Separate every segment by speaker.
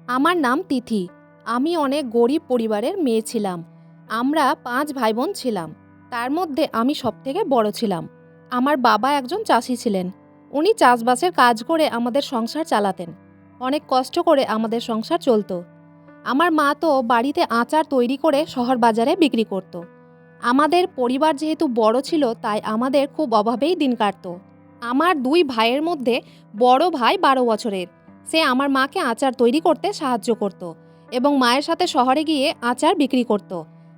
Speaker 1: আমার নাম তিথি। আমি অনেক গরিব পরিবারের মেয়ে ছিলাম। আমরা ৫ ভাই-বোন ছিলাম। তার মধ্যে আমি সবথেকে বড় ছিলাম। আমার বাবা একজন চাষী ছিলেন। উনি চাষবাসের কাজ করে আমাদের সংসার চালাতেন। অনেক কষ্ট করে আমাদের সংসার চলত। আমার মা তো বাড়িতে আচার তৈরি করে শহর বাজারে বিক্রি করত। আমাদের পরিবার যেহেতু বড় ছিল তাই আমাদের খুব অভাবেই দিন কাটত। আমার ২ ভাইয়ের মধ্যে বড় ভাই ১২ বছরের। সে আমার মাকে আচার তৈরি করতে সাহায্য করত এবং মায়ের সাথে শহরে গিয়ে আচার বিক্রি করত।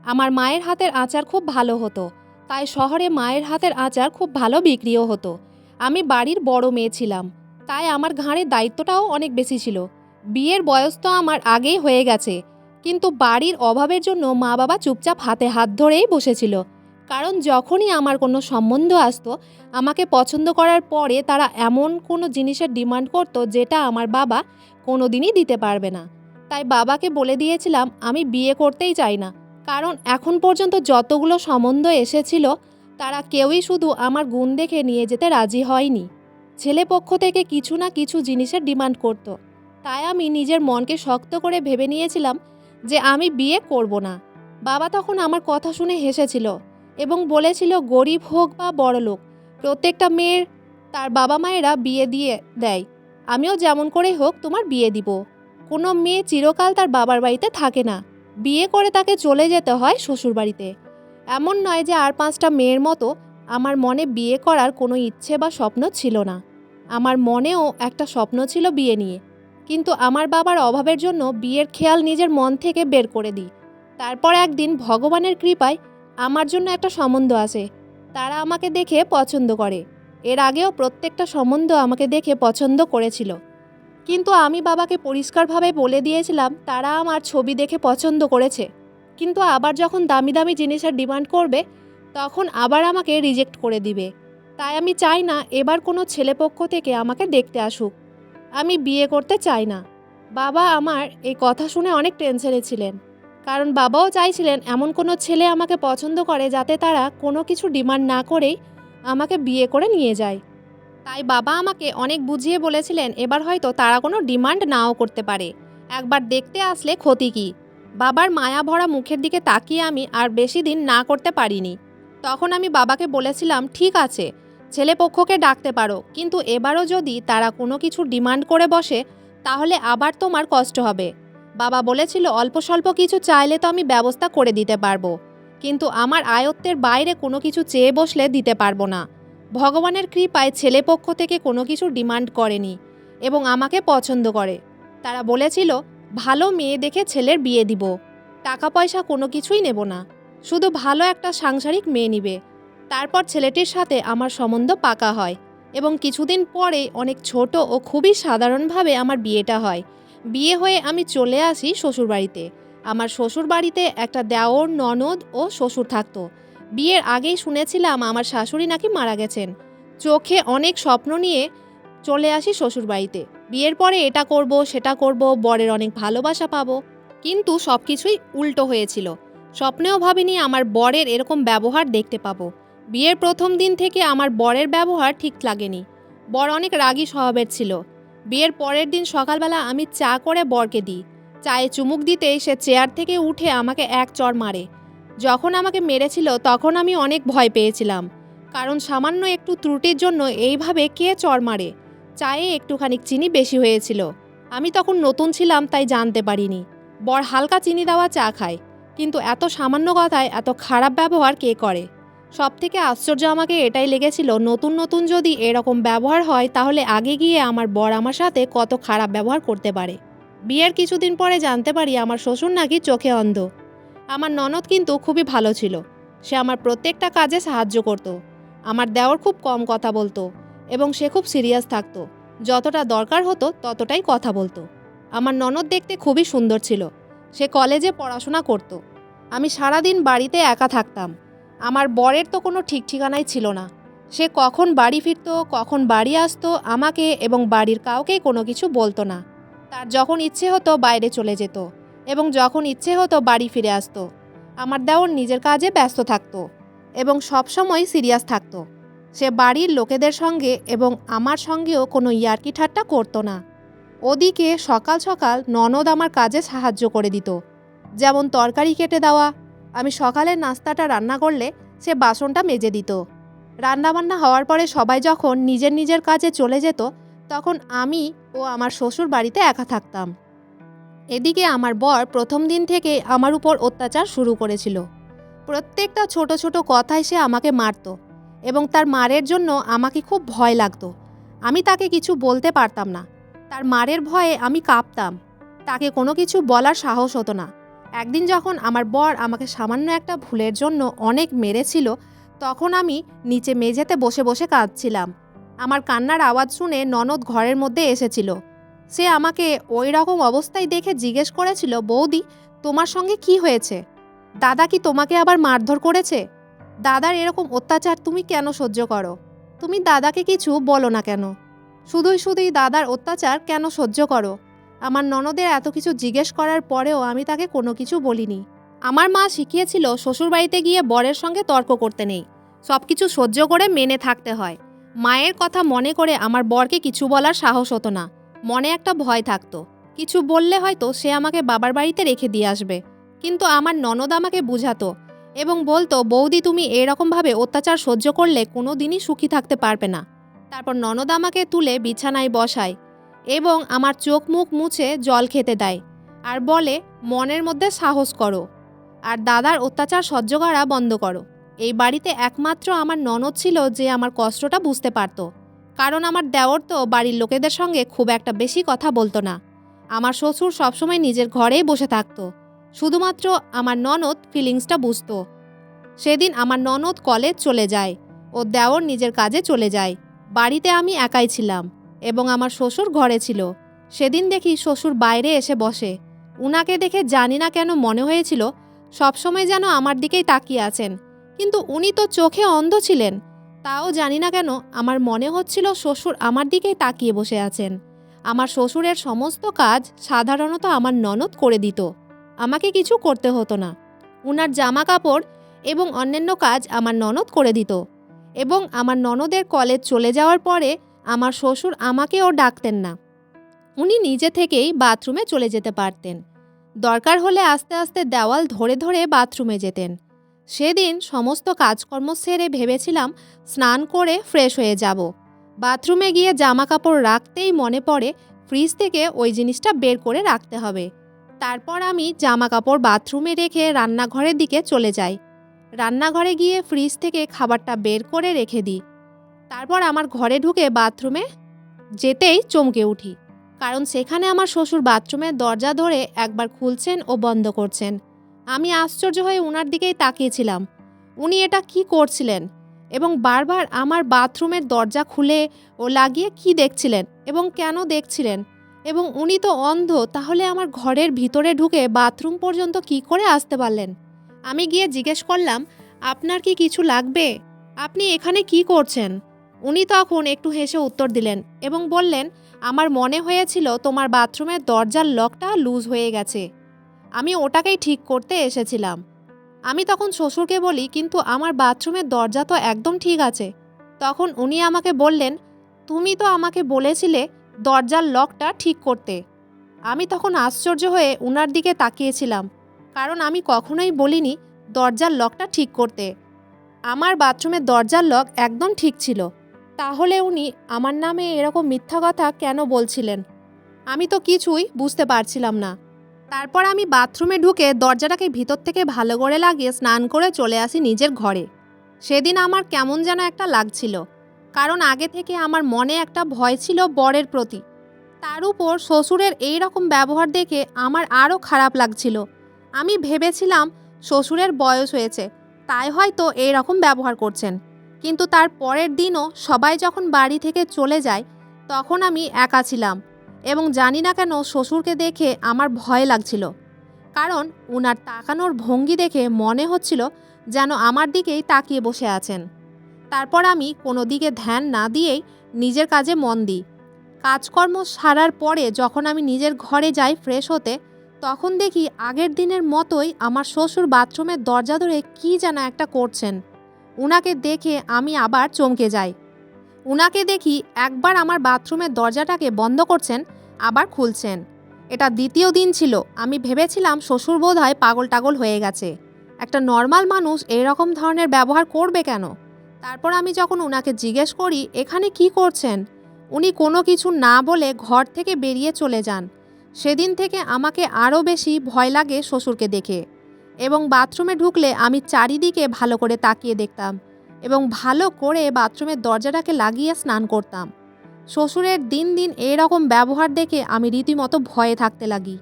Speaker 1: আমার মায়ের হাতের আচার খুব ভালো হতো, তাই শহরে মায়ের হাতের আচার খুব ভালো বিক্রিও হতো। আমি বাড়ির বড় মেয়ে ছিলাম, তাই আমার ঘাড়ে দায়িত্বটাও অনেক বেশি ছিল। বিয়ের বয়স তো আমার আগেই হয়ে গেছে, কিন্তু বাড়ির অভাবের জন্য মা বাবা চুপচাপ হাতে হাত ধরেই বসেছিল। কারণ যখনই আমার কোনো সম্বন্ধ আসতো, আমাকে পছন্দ করার পরে তারা এমন কোনো জিনিসের ডিমান্ড করতো যেটা আমার বাবা কোনো দিনই দিতে পারবে না। তাই বাবাকে বলে দিয়েছিলাম আমি বিয়ে করতেই চাই না, কারণ এখন পর্যন্ত যতগুলো সম্বন্ধ এসেছিল তারা কেউই শুধু আমার গুণ দেখে নিয়ে যেতে রাজি হয়নি। ছেলে পক্ষ থেকে কিছু না কিছু জিনিসের ডিমান্ড করত। তাই আমি নিজের মনকে শক্ত করে ভেবে নিয়েছিলাম যে আমি বিয়ে করব না। বাবা তখন আমার কথা শুনে হেসেছিল এবং বলেছিল গরিব হোক বা বড়লোক, প্রত্যেকটা মেয়ের তার বাবা মায়েরা বিয়ে দিয়ে দেয়। আমিও যেমন করে হোক তোমার বিয়ে দিব। কোনো মেয়ে চিরকাল তার বাবার বাড়িতে থাকে না, বিয়ে করে তাকে চলে যেতে হয় শ্বশুরবাড়িতে। এমন নয় যে আর ৫টা মেয়ের মতো আমার মনে বিয়ে করার কোনো ইচ্ছে বা স্বপ্ন ছিল না। আমার মনেও একটা স্বপ্ন ছিল বিয়ে নিয়ে, কিন্তু আমার বাবার অভাবের জন্য বিয়ের খেয়াল নিজের মন থেকে বের করে দিই। তারপর একদিন ভগবানের কৃপায় আমার জন্য একটা সম্বন্ধ আসে। তারা আমাকে দেখে পছন্দ করে। এর আগেও প্রত্যেকটা সম্বন্ধ আমাকে দেখে পছন্দ করেছিল, কিন্তু আমি বাবাকে পরিষ্কারভাবে বলে দিয়েছিলাম তারা আমার ছবি দেখে পছন্দ করেছে, কিন্তু আবার যখন দামি দামি জিনিসের ডিমান্ড করবে তখন আবার আমাকে রিজেক্ট করে দিবে। তাই আমি চাই না এবার কোনো ছেলেপক্ষ থেকে আমাকে দেখতে আসুক। আমি বিয়ে করতে চাই না। বাবা আমার এই কথা শুনে অনেক টেনশনে ছিলেন, কারণ বাবাও চাইছিলেন এমন কোনো ছেলে আমাকে পছন্দ করে যাতে তারা কোনো কিছু ডিমান্ড না করেই আমাকে বিয়ে করে নিয়ে যায়। তাই বাবা আমাকে অনেক বুঝিয়ে বলেছিলেন এবার হয়তো তারা কোনো ডিমান্ড নাও করতে পারে, একবার দেখতে আসলে ক্ষতি কী। বাবার মায়া ভরা মুখের দিকে তাকিয়ে আমি আর বেশি দিন না করতে পারিনি। তখন আমি বাবাকে বলেছিলাম ঠিক আছে, ছেলেপক্ষকে ডাকতে পারো, কিন্তু এবারও যদি তারা কোনো কিছু ডিমান্ড করে বসে তাহলে আবার তোমার কষ্ট হবে। বাবা বলেছিল অল্প স্বল্প কিছু চাইলে তো আমি ব্যবস্থা করে দিতে পারবো, কিন্তু আমার আয়ত্তের বাইরে কোনো কিছু চেয়ে বসলে দিতে পারবো না। ভগবানের কৃপায় ছেলেপক্ষ থেকে কোনো কিছু ডিমান্ড করেনি এবং আমাকে পছন্দ করে। তারা বলেছিল ভালো মেয়ে দেখে ছেলের বিয়ে দিব, টাকা পয়সা কোনো কিছুই নেব না, শুধু ভালো একটা সাংসারিক মেয়ে নিবে। তারপর ছেলেটির সাথে আমার সম্বন্ধ পাকা হয় এবং কিছুদিন পরে অনেক ছোট ও খুবই সাধারণভাবে আমার বিয়েটা হয়। বিয়ে হয়ে আমি চলে আসি শ্বশুরবাড়িতে। আমার শ্বশুরবাড়িতে একটা দেওর, ননদ ও শ্বশুর থাকতো। বিয়ের আগেই শুনেছিলাম আমার শাশুড়ি নাকি মারা গেছেন। চোখে অনেক স্বপ্ন নিয়ে চলে আসি শ্বশুরবাড়িতে। বিয়ের পরে এটা করব, সেটা করব, বরের অনেক ভালোবাসা পাবো, কিন্তু সব কিছুই উল্টো হয়েছিল। স্বপ্নেও ভাবিনি আমার বরের এরকম ব্যবহার দেখতে পাবো। বিয়ের প্রথম দিন থেকে আমার বরের ব্যবহার ঠিক লাগেনি। বর অনেক রাগী স্বভাবের ছিল। বিয়ের পরের দিন সকালবেলা আমি চা করে বরকে দিই। চায়ে চুমুক দিতেই সে চেয়ার থেকে উঠে আমাকে এক চড় মারে। যখন আমাকে মেরেছিল তখন আমি অনেক ভয় পেয়েছিলাম, কারণ সামান্য একটু ত্রুটির জন্য এইভাবে কে চড় মারে। চায়ে একটুখানি চিনি বেশি হয়েছিল। আমি তখন নতুন ছিলাম তাই জানতে পারিনি। বর হালকা চিনি দেওয়া চা খায়, কিন্তু এত সামান্য কথায় এত খারাপ ব্যবহার কে করে। সবথেকে আশ্চর্য আমাকে এটাই লেগেছিল, নতুন নতুন যদি এরকম ব্যবহার হয় তাহলে আগে গিয়ে আমার বর আমার সাথে কত খারাপ ব্যবহার করতে পারে। বিয়ের কিছুদিন পরে জানতে পারি আমার শ্বশুর নাকি চোখে অন্ধ। আমার ননদ কিন্তু খুবই ভালো ছিল। সে আমার প্রত্যেকটা কাজে সাহায্য করত। আমার দেওর খুব কম কথা বলতো এবং সে খুব সিরিয়াস থাকতো। যতটা দরকার হতো ততটাই কথা বলতো। আমার ননদ দেখতে খুবই সুন্দর ছিল। সে কলেজে পড়াশোনা করত। আমি সারাদিন বাড়িতে একা থাকতাম। আমার বরের তো কোনো ঠিক ঠিকানাই ছিল না। সে কখন বাড়ি ফিরতো, কখন বাড়ি আসতো, আমাকে এবং বাড়ির কাউকেই কোনো কিছু বলতো না। তার যখন ইচ্ছে হতো বাইরে চলে যেত এবং যখন ইচ্ছে হতো বাড়ি ফিরে আসতো। আমার দেওর নিজের কাজে ব্যস্ত থাকতো এবং সবসময় সিরিয়াস থাকতো। সে বাড়ির লোকেদের সঙ্গে এবং আমার সঙ্গেও কোনো ইয়ার্কি ঠাট্টা করতো না। ওদিকে সকাল সকাল ননদ আমার কাজে সাহায্য করে দিত, যেমন তরকারি কেটে দেওয়া। আমি সকালের নাস্তাটা রান্না করলে সে বাসনটা মেজে দিত। রান্নাবান্না হওয়ার পরে সবাই যখন নিজের নিজের কাজে চলে যেত, তখন আমি ও আমার শ্বশুর বাড়িতে একা থাকতাম। এদিকে আমার বর প্রথম দিন থেকে আমার উপর অত্যাচার শুরু করেছিল। প্রত্যেকটা ছোট ছোট কথায় সে আমাকে মারত এবং তার মারের জন্য আমাকে খুব ভয় লাগতো। আমি তাকে কিছু বলতে পারতাম না। তার মারের ভয়ে আমি কাঁপতাম। তাকে কোনো কিছু বলার সাহস হতো না। একদিন যখন আমার বর আমাকে সামান্য একটা ভুলের জন্য অনেক মেরেছিল, তখন আমি নিচে মেঝেতে বসে বসে কাঁদছিলাম। আমার কান্নার আওয়াজ শুনে ননদ ঘরের মধ্যে এসেছিল। সে আমাকে ওই রকম অবস্থায় দেখে জিজ্ঞেস করেছিল, বৌদি, তোমার সঙ্গে কি হয়েছে? দাদা কি তোমাকে আবার মারধর করেছে? দাদার এরকম অত্যাচার তুমি কেন সহ্য করো? তুমি দাদাকে কিছু বলো না কেন? শুধুই শুধুই দাদার অত্যাচার কেন সহ্য করো? আমার ননদের এত কিছু জিজ্ঞেস করার পরেও আমি তাকে কোনো কিছু বলিনি। আমার মা শিখিয়েছিল শ্বশুরবাড়িতে গিয়ে বরের সঙ্গে তর্ক করতে নেই, সব কিছু সহ্য করে মেনে থাকতে হয়। মায়ের কথা মনে করে আমার বরকে কিছু বলার সাহস হতো না। মনে একটা ভয় থাকতো, কিছু বললে হয়তো সে আমাকে বাবার বাড়িতে রেখে দিয়ে আসবে। কিন্তু আমার ননদ আমাকে বুঝাতো এবং বলতো, বৌদি, তুমি এরকমভাবে অত্যাচার সহ্য করলে কোনো দিনই সুখী থাকতে পারবে না। তারপর ননদ আমাকে তুলে বিছানায় বসায় এবং আমার চোখ মুখ মুছে জল খেতে দেয় আর বলে, মনের মধ্যে সাহস করো আর দাদার অত্যাচার সহ্য করা বন্ধ করো। এই বাড়িতে একমাত্র আমার ননদ ছিল যে আমার কষ্টটা বুঝতে পারত, কারণ আমার দেওর তো বাড়ির লোকেদের সঙ্গে খুব একটা বেশি কথা বলতো না। আমার শ্বশুর সবসময় নিজের ঘরেই বসে থাকতো, শুধুমাত্র আমার ননদ ফিলিংসটা বুঝতো। সেদিন আমার ননদ কলেজ চলে যায় ও দেওর নিজের কাজে চলে যায়। বাড়িতে আমি একাই ছিলাম এবং আমার শ্বশুর ঘরে ছিল। সেদিন দেখি শ্বশুর বাইরে এসে বসে। উনাকে দেখে জানি না কেন মনে হয়েছিল সবসময় যেন আমার দিকেই তাকিয়ে আছেন, কিন্তু উনি তো চোখে অন্ধ ছিলেন। তাও জানি না কেন আমার মনে হচ্ছিল শ্বশুর আমার দিকেই তাকিয়ে বসে আছেন। আমার শ্বশুরের সমস্ত কাজ সাধারণত আমার ননদ করে দিত, আমাকে কিছু করতে হতো না। উনার জামা কাপড় এবং অন্যান্য কাজ আমার ননদ করে দিত এবং আমার ননদের কলেজ চলে যাওয়ার পরে আমার শ্বশুর আমাকেও ডাকতেন না। উনি নিজে থেকেই বাথরুমে চলে যেতে পারতেন। দরকার হলে আস্তে আস্তে দেওয়াল ধরে ধরে বাথরুমে যেতেন। সেদিন সমস্ত কাজকর্ম সেরে ভেবেছিলাম স্নান করে ফ্রেশ হয়ে যাব। বাথরুমে গিয়ে জামা কাপড় রাখতেই মনে পড়ে ফ্রিজ থেকে ওই জিনিসটা বের করে রাখতে হবে। তারপর আমি জামা কাপড় বাথরুমে রেখে রান্নাঘরের দিকে চলে যাই। রান্নাঘরে গিয়ে ফ্রিজ থেকে খাবারটা বের করে রেখে দিই। তারপর আমার ঘরে ঢুকে বাথরুমে যেতেই চমকে উঠি, কারণ সেখানে আমার শ্বশুর বাথরুমের দরজা ধরে একবার খুলছেন ও বন্ধ করছেন। আমি আশ্চর্য হয়ে উনার দিকেই তাকিয়েছিলাম। উনি এটা কি করছিলেন এবং বারবার আমার বাথরুমের দরজা খুলে ও লাগিয়ে কি দেখছিলেন এবং কেন দেখছিলেন? এবং উনি তো অন্ধ, তাহলে আমার ঘরের ভিতরে ঢুকে বাথরুম পর্যন্ত কি করে আসতে পারলেন? আমি গিয়ে জিজ্ঞেস করলাম, আপনার কি কিছু লাগবে? আপনি এখানে কি করছেন? উনি তখন একটু হেসে উত্তর দিলেন এবং বললেন, আমার মনে হয়েছিল তোমার বাথরুমের দরজার লকটা লুজ হয়ে গেছে, আমি ওটাকেই ঠিক করতে এসেছিলাম। আমি তখন শ্বশুরকে বলি, কিন্তু আমার বাথরুমের দরজা তো একদম ঠিক আছে। তখন উনি আমাকে বললেন, তুমি তো আমাকে বলেছিলে দরজার লকটা ঠিক করতে। আমি তখন আশ্চর্য হয়ে উনার দিকে তাকিয়েছিলাম, কারণ আমি কখনোই বলিনি দরজার লকটা ঠিক করতে। আমার বাথরুমের দরজার লক একদম ঠিক ছিল। তাহলে উনি আমার নামে এরকম মিথ্যা কথা কেন বলছিলেন? আমি তো কিছুই বুঝতে পারছিলাম না। তারপর আমি বাথরুমে ঢুকে দরজাটাকে ভিতর থেকে ভালো করে লাগিয়ে স্নান করে চলে আসি নিজের ঘরে। সেদিন আমার কেমন যেন একটা লাগছিল, কারণ আগে থেকে আমার মনে একটা ভয় ছিল বরের প্রতি। তার উপর শ্বশুরের এই রকম ব্যবহার দেখে আমার আরও খারাপ লাগছিল। আমি ভেবেছিলাম শ্বশুরের বয়স হয়েছে, তাই হয়তো এই রকম ব্যবহার করছেন। কিন্তু তার পরের দিনও সবাই যখন বাড়ি থেকে চলে যায়, তখন আমি একা ছিলাম এবং জানি না কেন শ্বশুরকে দেখে আমার ভয় লাগছিল, কারণ উনার তাকানোর ভঙ্গি দেখে মনে হচ্ছিল যেন আমার দিকেই তাকিয়ে বসে আছেন। তারপর আমি কোনো দিকে ধ্যান না দিয়েই নিজের কাজে মন দিই। কাজকর্ম সারার পরে যখন আমি নিজের ঘরে যাই ফ্রেশ হতে, তখন দেখি আগের দিনের মতোই আমার শ্বশুর বাথরুমের দরজা ধরে কী যেন একটা করছেন। উনাকে দেখে আমি আবার চমকে যাই। উনাকে দেখি একবার আমার বাথরুমের দরজাটাকে বন্ধ করছেন আবার খুলছেন। এটা দ্বিতীয় দিন ছিল। আমি ভেবেছিলাম শ্বশুর বোধহয় পাগল টাগল হয়ে গেছে। একটা নর্মাল মানুষ এরকম ধরনের ব্যবহার করবে কেন? তারপর আমি যখন উনাকে জিজ্ঞেস করি এখানে কি করছেন, উনি কোনো কিছু না বলে ঘর থেকে বেরিয়ে চলে যান। সেদিন থেকে আমাকে আরও বেশি ভয় লাগে শ্বশুরকে দেখে। এবং বাথরুমে ঢুকলে আমি চারিদিকে ভালো করে তাকিয়ে দেখতাম এবং ভালো করে বাথরুমের দরজাটাকে লাগিয়ে স্নান করতাম। শ্বশুরের দিন দিন এরকম ব্যবহার দেখে আমি রীতিমতো ভয়ে থাকতে লাগি।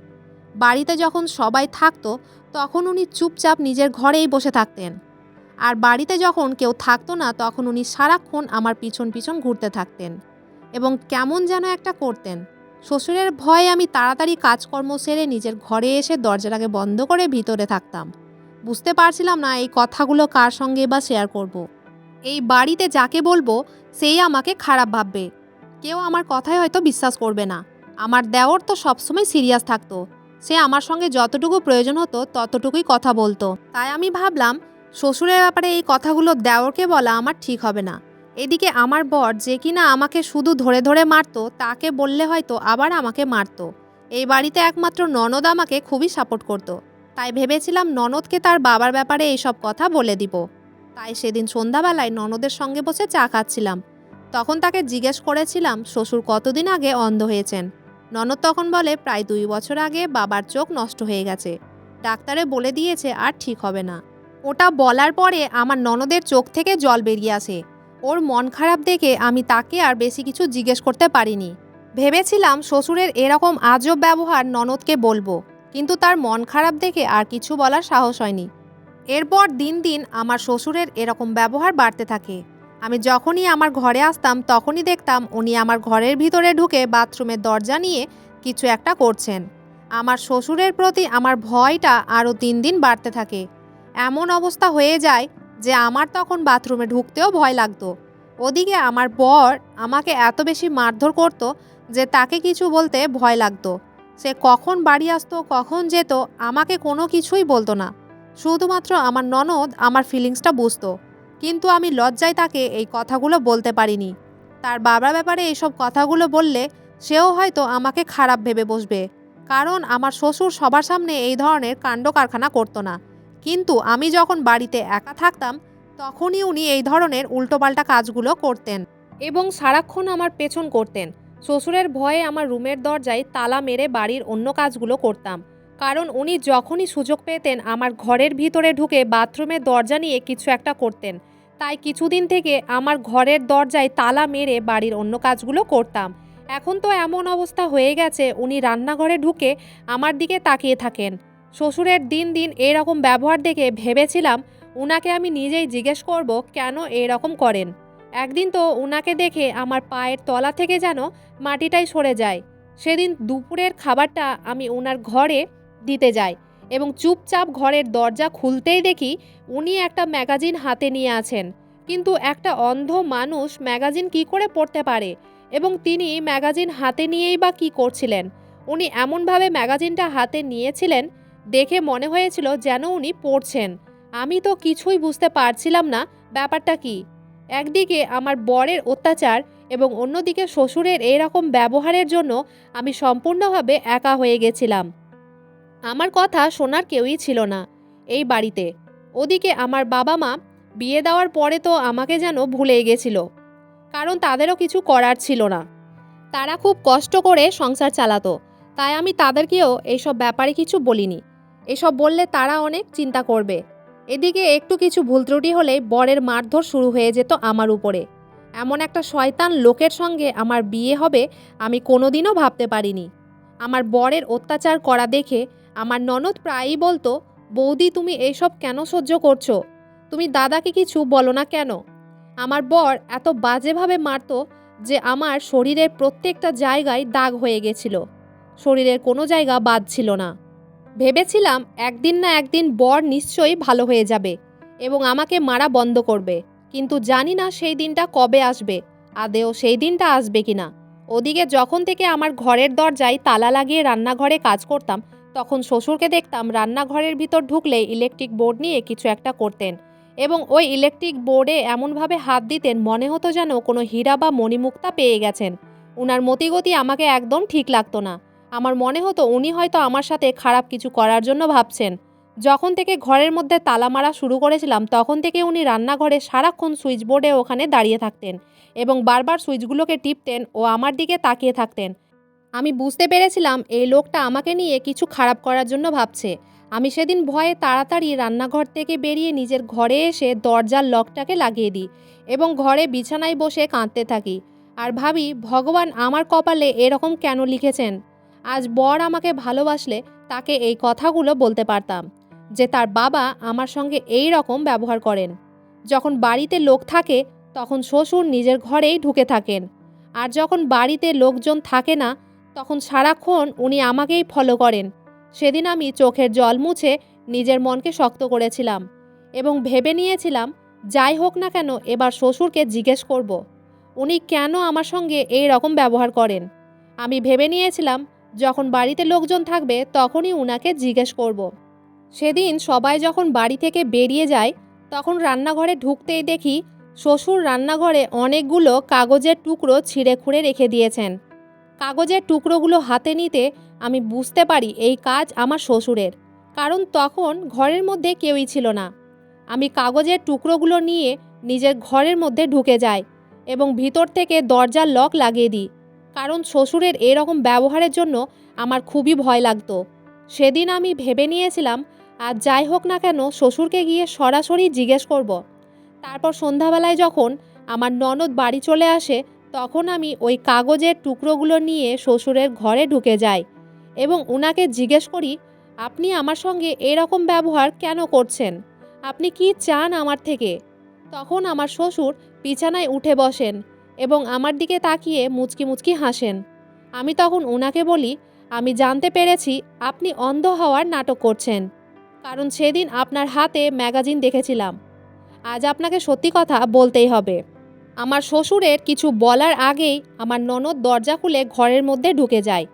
Speaker 1: বাড়িতে যখন সবাই থাকতো তখন উনি চুপচাপ নিজের ঘরেই বসে থাকতেন, আর বাড়িতে যখন কেউ থাকতো না তখন উনি সারাক্ষণ আমার পিছন পিছন ঘুরতে থাকতেন এবং কেমন যেন একটা করতেন। শ্বশুরের ভয়ে আমি তাড়াতাড়ি কাজকর্ম সেরে নিজের ঘরে এসে দরজাটাকে বন্ধ করে ভিতরে থাকতাম। বুঝতে পারছিলাম না এই কথাগুলো কার সঙ্গে বা শেয়ার করব। এই বাড়িতে যাকে বলবো সেই আমাকে খারাপ ভাববে, কেউ আমার কথায় হয়তো বিশ্বাস করবে না। আমার দেওর তো সবসময় সিরিয়াস থাকতো, সে আমার সঙ্গে যতটুকু প্রয়োজন হতো ততটুকুই কথা বলতো। তাই আমি ভাবলাম শ্বশুরের ব্যাপারে এই কথাগুলো দেওরকে বলা আমার ঠিক হবে না। এদিকে আমার বর যে কিনা আমাকে শুধু ধরে ধরে মারতো, তাকে বললে হয়তো আবার আমাকে মারতো। এই বাড়িতে একমাত্র ননদ আমাকে খুবই সাপোর্ট করতো। তাই ভেবেছিলাম ননদকে তার বাবার ব্যাপারে এইসব কথা বলে দিব। তাই সেদিন সন্ধ্যাবেলায় ননদের সঙ্গে বসে চা খাচ্ছিলাম। তখন তাকে জিজ্ঞেস করেছিলাম শ্বশুর কতদিন আগে অন্ধ হয়েছেন। ননদ তখন বলে প্রায় 2 বছর আগে বাবার চোখ নষ্ট হয়ে গেছে, ডাক্তারে বলে দিয়েছে আর ঠিক হবে না। ওটা বলার পরে আমার ননদের চোখ থেকে জল বেরিয়ে আসে। ওর মন খারাপ দেখে আমি তাকে আর বেশি কিছু জিজ্ঞেস করতে পারিনি। ভেবেছিলাম শ্বশুরের এরকম আজব ব্যবহার ননদকে বলবো, কিন্তু তার মন খারাপ দেখে আর কিছু বলার সাহস হয়নি। এরপর দিন দিন আমার শ্বশুরের এরকম ব্যবহার বাড়তে থাকে। আমি যখনই আমার ঘরে আসতাম তখনই দেখতাম উনি আমার ঘরের ভিতরে ঢুকে বাথরুমের দরজা নিয়ে কিছু একটা করছেন। আমার শ্বশুরের প্রতি আমার ভয়টা আরও দিন দিন বাড়তে থাকে। এমন অবস্থা হয়ে যায় যে আমার তখন বাথরুমে ঢুকতেও ভয় লাগতো। ওদিকে আমার বর আমাকে এত বেশি মারধর করতো যে তাকে কিছু বলতে ভয় লাগতো। সে কখন বাড়ি আসতো কখন যেত আমাকে কোনো কিছুই বলতো না। শুধুমাত্র আমার ননদ আমার ফিলিংসটা বুঝতো, কিন্তু আমি লজ্জায় তাকে এই কথাগুলো বলতে পারিনি। তার বাবার ব্যাপারে এইসব কথাগুলো বললে সেও হয়তো আমাকে খারাপ ভেবে বসবে, কারণ আমার শ্বশুর সবার সামনে এই ধরনের কাণ্ড কারখানা করতো না। কিন্তু আমি যখন বাড়িতে একা থাকতাম তখনই উনি এই ধরনের উল্টোপাল্টা কাজগুলো করতেন এবং সারাক্ষণ আমার পেছন করতেন। শ্বশুরের ভয়ে আমার রুমের দরজায় তালা মেরে বাড়ির অন্য কাজগুলো করতাম, কারণ উনি যখনই সুযোগ পেতেন আমার ঘরের ভিতরে ঢুকে বাথরুমের দরজা নিয়ে কিছু একটা করতেন। তাই কিছুদিন থেকে আমার ঘরের দরজায় তালা মেরে বাড়ির অন্য কাজগুলো করতাম। এখন তো এমন অবস্থা হয়ে গেছে উনি রান্নাঘরে ঢুকে আমার দিকে তাকিয়ে থাকেন। শ্বশুরের দিন দিন এরকম ব্যবহার দেখে ভেবেছিলাম উনাকে আমি নিজেই জিজ্ঞেস করব কেন এরকম করেন। একদিন তো উনাকে দেখে আমার পায়ের তলা থেকে যেন মাটিটাই সরে যায়। সেদিন দুপুরের খাবারটা আমি ওনার ঘরে দিতে যাই এবং চুপচাপ ঘরের দরজা খুলতেই দেখি উনি একটা ম্যাগাজিন হাতে নিয়ে আছেন। কিন্তু একটা অন্ধ মানুষ ম্যাগাজিন কি করে পড়তে পারে, এবং তিনি ম্যাগাজিন হাতে নিয়েই বা কী করছিলেন? উনি এমনভাবে ম্যাগাজিনটা হাতে নিয়েছিলেন, দেখে মনে হয়েছিল যেন উনি পড়ছেন। আমি তো কিছুই বুঝতে পারছিলাম না ব্যাপারটা কি। একদিকে আমার বরের অত্যাচার এবং অন্যদিকে শ্বশুরের এরকম ব্যবহারের জন্য আমি সম্পূর্ণভাবে একা হয়ে গেছিলাম। আমার কথা শোনার কেউই ছিল না এই বাড়িতে। ওদিকে আমার বাবা মা বিয়ে দেওয়ার পরে তো আমাকে যেন ভুলেই গেছিল, কারণ তাদেরও কিছু করার ছিল না। তারা খুব কষ্ট করে সংসার চালাতো, তাই আমি তাদেরকেও এইসব ব্যাপারে কিছু বলিনি। এসব বললে তারা অনেক চিন্তা করবে। এদিকে একটু কিছু ভুল ত্রুটি হলেই বরের মারধর শুরু হয়ে যেত আমার উপরে। এমন একটা শয়তান লোকের সঙ্গে আমার বিয়ে হবে আমি কোনোদিনও ভাবতে পারিনি। আমার বরের অত্যাচার করা দেখে আমার ননদ প্রায়ই বলতো, বৌদি তুমি এইসব কেন সহ্য করছো? তুমি দাদাকে কিছু বলো না কেন? আমার বর এত বাজেভাবে মারতো যে আমার শরীরের প্রত্যেকটা জায়গায় দাগ হয়ে গেছিল, শরীরের কোনো জায়গা বাদ ছিল না। ভেবেছিলাম একদিন না একদিন বর নিশ্চয়ই ভালো হয়ে যাবে এবং আমাকে মারা বন্ধ করবে, কিন্তু জানি না সেই দিনটা কবে আসবে, আদেও সেই দিনটা আসবে কিনা। ওদিকে যখন থেকে আমার ঘরের দরজায় তালা লাগিয়ে রান্নাঘরে কাজ করতাম তখন শ্বশুরকে দেখতাম রান্নাঘরের ভিতর ঢুকলে ইলেকট্রিক বোর্ড নিয়ে কিছু একটা করতেন এবং ওই ইলেকট্রিক বোর্ডে এমনভাবে হাত দিতেন মনে হতো যেন কোনো হীরা বা মণিমুক্তা পেয়ে গেছেন। উনার মতিগতি আমাকে একদম ঠিক লাগতো না। আমার মনে হতো উনি হয়তো আমার সাথে খারাপ কিছু করার জন্য ভাবছেন। যখন থেকে ঘরের মধ্যে তালা মারা শুরু করেছিলাম তখন থেকে উনি রান্নাঘরে সারাক্ষণ সুইচ বোর্ডে ওখানে দাঁড়িয়ে থাকতেন এবং বারবার সুইচগুলোকে টিপতেন ও আমার দিকে তাকিয়ে থাকতেন। আমি বুঝতে পেরেছিলাম এই লোকটা আমাকে নিয়ে কিছু খারাপ করার জন্য ভাবছে। আমি সেদিন ভয়ে তাড়াতাড়ি রান্নাঘর থেকে বেরিয়ে নিজের ঘরে এসে দরজার লকটাকে লাগিয়ে দিই এবং ঘরে বিছানায় বসে কাঁদতে থাকি আর ভাবি ভগবান আমার কপালে এরকম কেন লিখেছেন। আজ বর আমাকে ভালোবাসলে তাকে এই কথাগুলো বলতে পারতাম যে তার বাবা আমার সঙ্গে এই রকম ব্যবহার করেন। যখন বাড়িতে লোক থাকে তখন শ্বশুর নিজের ঘরেই ঢুকে থাকেন, আর যখন বাড়িতে লোকজন থাকে না তখন সারাক্ষণ উনি আমাকেই ফলো করেন। সেদিন আমি চোখের জল মুছে নিজের মনকে শক্ত করেছিলাম এবং ভেবে নিয়েছিলাম যাই হোক না কেন এবার শ্বশুরকে জিজ্ঞেস করব উনি কেন আমার সঙ্গে এই রকম ব্যবহার করেন। আমি ভেবে নিয়েছিলাম যখন বাড়িতে লোকজন থাকবে তখনই উনাকে জিজ্ঞেস করব। সেদিন সবাই যখন বাড়ি থেকে বেরিয়ে যায় তখন রান্নাঘরে ঢুকতেই দেখি শ্বশুর রান্নাঘরে অনেকগুলো কাগজের টুকরো ছিঁড়ে খুঁড়ে রেখে দিয়েছেন। কাগজের টুকরোগুলো হাতে নিতে আমি বুঝতে পারি এই কাজ আমার শ্বশুরের, কারণ তখন ঘরের মধ্যে কেউই ছিল না। আমি কাগজের টুকরোগুলো নিয়ে নিজের ঘরের মধ্যে ঢুকে যাই এবং ভিতর থেকে দরজার লক লাগিয়ে দিই, কারণ শ্বশুরের এরকম ব্যবহারের জন্য আমার খুবই ভয় লাগতো। সেদিন আমি ভেবে নিয়েছিলাম আর যাই হোক না কেন শ্বশুরকে গিয়ে সরাসরি জিজ্ঞেস করব। তারপর সন্ধ্যাবেলায় যখন আমার ননদ বাড়ি চলে আসে তখন আমি ওই কাগজের টুকরোগুলো নিয়ে শ্বশুরের ঘরে ঢুকে যাই এবং ওনাকে জিজ্ঞেস করি, আপনি আমার সঙ্গে এরকম ব্যবহার কেন করছেন? আপনি কি চান আমার থেকে? তখন আমার শ্বশুর বিছানায় উঠে বসেন এবং আমার দিকে তাকিয়ে মুচকি মুচকি হাসেন। আমি তখন ওনাকে বলি, আমি জানতে পেরেছি আপনি অন্ধ হওয়ার নাটক করছেন, কারণ সেদিন আপনার হাতে ম্যাগাজিন দেখেছিলাম। আজ আপনাকে সত্যি কথা বলতেই হবে। আমার শ্বশুরের কিছু বলার আগেই আমার ননদ দরজা খুলে ঘরের মধ্যে ঢুকে যায়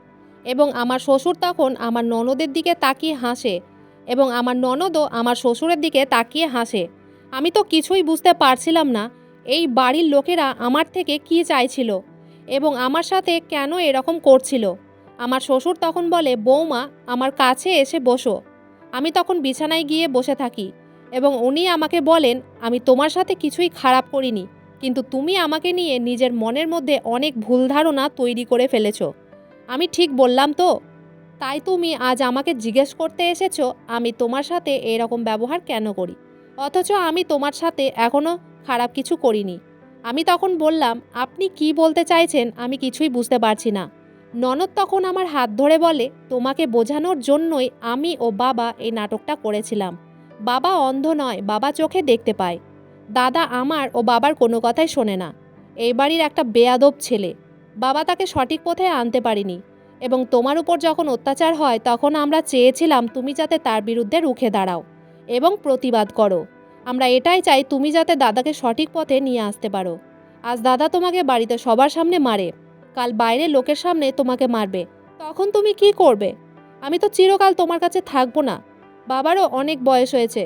Speaker 1: এবং আমার শ্বশুর তখন আমার ননদের দিকে তাকিয়ে হাসে এবং আমার ননদও আমার শ্বশুরের দিকে তাকিয়ে হাসে। আমি তো কিছুই বুঝতে পারছিলাম না এই বাড়ির লোকেরা আমার থেকে কী চাইছিল এবং আমার সাথে কেন এরকম করছিল। আমার শ্বশুর তখন বলে, বৌমা আমার কাছে এসে বসো। আমি তখন বিছানায় গিয়ে বসে থাকি এবং উনি আমাকে বলেন, আমি তোমার সাথে কিছুই খারাপ করিনি, কিন্তু তুমি আমাকে নিয়ে নিজের মনের মধ্যে অনেক ভুল ধারণা তৈরি করে ফেলেছ। আমি ঠিক বললাম তো? তাই তুমি আজ আমাকে জিজ্ঞেস করতে এসেছো আমি তোমার সাথে এরকম ব্যবহার কেন করি, অথচ আমি তোমার সাথে এখনও খারাপ কিছু করিনি। আমি তখন বললাম, আপনি কি বলতে চাইছেন আমি কিছুই বুঝতে পারছি না। ননদ তখন আমার হাত ধরে বলে, তোমাকে বোঝানোর জন্যই আমি ও বাবা এই নাটকটা করেছিলাম। বাবা অন্ধ নয়, বাবা চোখে দেখতে পায়। দাদা আমার ও বাবার কোনো কথাই শোনে না। এই বাড়ির একটা বেয়াদব ছেলে। বাবা তাকে সঠিক পথে আনতে পারিনি এবং তোমার উপর যখন অত্যাচার হয় তখন আমরা চেয়েছিলাম তুমি যাতে তার বিরুদ্ধে রুখে দাঁড়াও এবং প্রতিবাদ করো। আমরা এটাই চাই তুমি যাতে দাদাকে সঠিক পথে নিয়ে আসতে পারো। আজ দাদা তোমাকে বাড়িতে সবার সামনে মারে, কাল বাইরে লোকের সামনে তোমাকে মারবে, তখন তুমি কি করবে? আমি তো চিরকাল তোমার কাছে থাকবো না। বাবারও অনেক বয়স হয়েছে,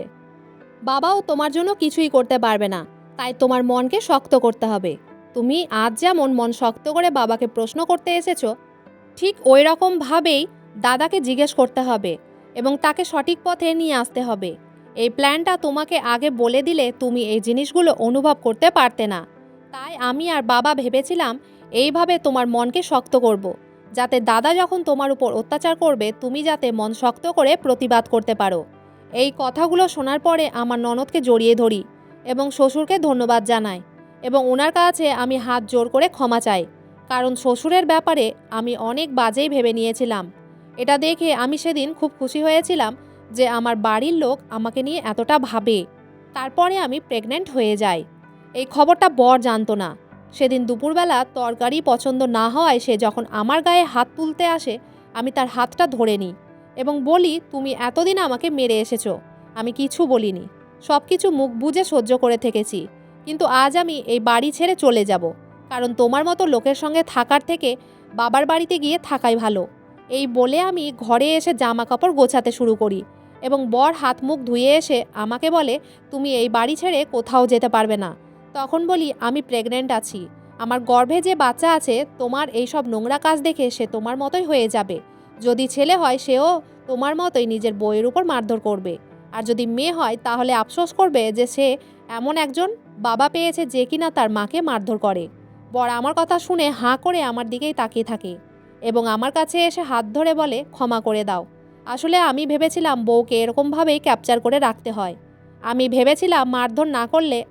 Speaker 1: বাবাও তোমার জন্য কিছুই করতে পারবে না। তাই তোমার মনকে শক্ত করতে হবে। তুমি আজ যেমন মন শক্ত করে বাবাকে প্রশ্ন করতে এসেছো, ঠিক ওই রকমভাবেই দাদাকে জিজ্ঞেস করতে হবে এবং তাকে সঠিক পথে নিয়ে আসতে হবে। এই প্ল্যানটা তোমাকে আগে বলে দিলে তুমি এই জিনিসগুলো অনুভব করতে পারতে না। তাই আমি আর বাবা ভেবেছিলাম এইভাবে তোমার মনকে শক্ত করব, যাতে দাদা যখন তোমার উপর অত্যাচার করবে তুমি যাতে মন শক্ত করে প্রতিবাদ করতে পারো। এই কথাগুলো শোনার পরে আমার ননদকে জড়িয়ে ধরি এবং শ্বশুরকে ধন্যবাদ জানাই এবং ওনার কাছে আমি হাত জোর করে ক্ষমা চাই, কারণ শ্বশুরের ব্যাপারে আমি অনেক বাজেই ভেবে নিয়েছিলাম। এটা দেখে আমি সেদিন খুব খুশি হয়েছিলাম যে আমার বাড়ির লোক আমাকে নিয়ে এতটা ভাবে। তারপরে আমি প্রেগনেন্ট হয়ে যাই। এই খবরটা বর জানতো না। সেদিন দুপুরবেলা তরকারি পছন্দ না হওয়ায় সে যখন আমার গায়ে হাত তুলতে আসে আমি তার হাতটা ধরে নিই এবং বলি, তুমি এতদিন আমাকে মেরে এসেছো, আমি কিছু বলিনি, সব কিছু মুখ বুজে সহ্য করে থেকেছি, কিন্তু আজ আমি এই বাড়ি ছেড়ে চলে যাব, কারণ তোমার মতো লোকের সঙ্গে থাকার থেকে বাবার বাড়িতে গিয়ে থাকাই ভালো। এই বলে আমি ঘরে এসে জামা কাপড় গোছাতে শুরু করি এবং বর হাত মুখ ধুয়ে এসে আমাকে বলে, তুমি এই বাড়ি ছেড়ে কোথাও যেতে পারবে না। তখন বলি, আমি প্রেগনেন্ট আছি, আমার গর্ভে যে বাচ্চা আছে তোমার এইসব নোংরা কাজ দেখে সে তোমার মতোই হয়ে যাবে। যদি ছেলে হয় সেও তোমার মতোই নিজের বউয়ের উপর মারধর করবে। আর যদি মেয়ে হয় তাহলে আফসোস করবে যে সে এমন একজন বাবা পেয়েছে যে কিনা তার মাকে মারধর করে। বর আমার কথা শুনে হাঁ করে আমার দিকেই তাকিয়ে থাকে এবং আমার কাছে এসে হাত ধরে বলে, ক্ষমা করে দাও। আসলে আমি ভেবেছিলাম বউকে এরকমভাবেই ক্যাপচার করে রাখতে হয়। আমি ভেবেছিলাম মারধর না করলে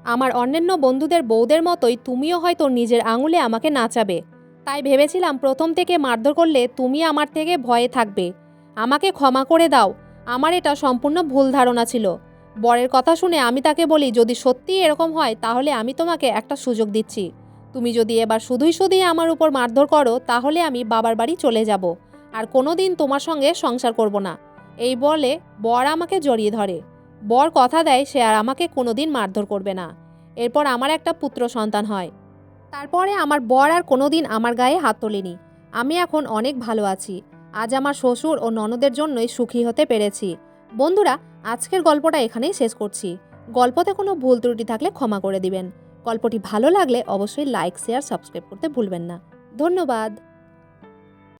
Speaker 1: আমার অন্যান্য বন্ধুদের বউদের মতোই তুমিও হয়তো নিজের আঙুলে আমাকে নাচাবে। তাই ভেবেছিলাম প্রথম থেকে মারধর করলে তুমি আমার থেকে ভয়ে থাকবে। আমাকে ক্ষমা করে দাও। আমার এটা সম্পূর্ণ ভুল ধারণা ছিল। বরের কথা শুনে আমি তাকে বলি, যদি সত্যিই এরকম হয় তাহলে আমি তোমাকে একটা সুযোগ দিচ্ছি। তুমি যদি এবার শুধুই আমার উপর মারধর করো তাহলে আমি বাবার বাড়ি চলে যাব আর কোনো দিন তোমার সঙ্গে সংসার করব না। এই বলে বর আমাকে জড়িয়ে ধরে। বর কথা দেয় সে আর আমাকে কোনোদিন মারধর করবে না। এরপর আমার একটা পুত্র সন্তান হয়। তারপরে আমার বর আর কোনোদিন আমার গায়ে হাত তোলেনি। আমি এখন অনেক ভালো আছি। আজ আমার শ্বশুর ও ননদের জন্যই সুখী হতে পেরেছি। বন্ধুরা, আজকের গল্পটা এখানেই শেষ করছি। গল্পতে কোনো ভুল ত্রুটি থাকলে ক্ষমা করে দিবেন। গল্পটি ভালো লাগলে অবশ্যই লাইক, শেয়ার, সাবস্ক্রাইব করতে ভুলবেন না। ধন্যবাদ।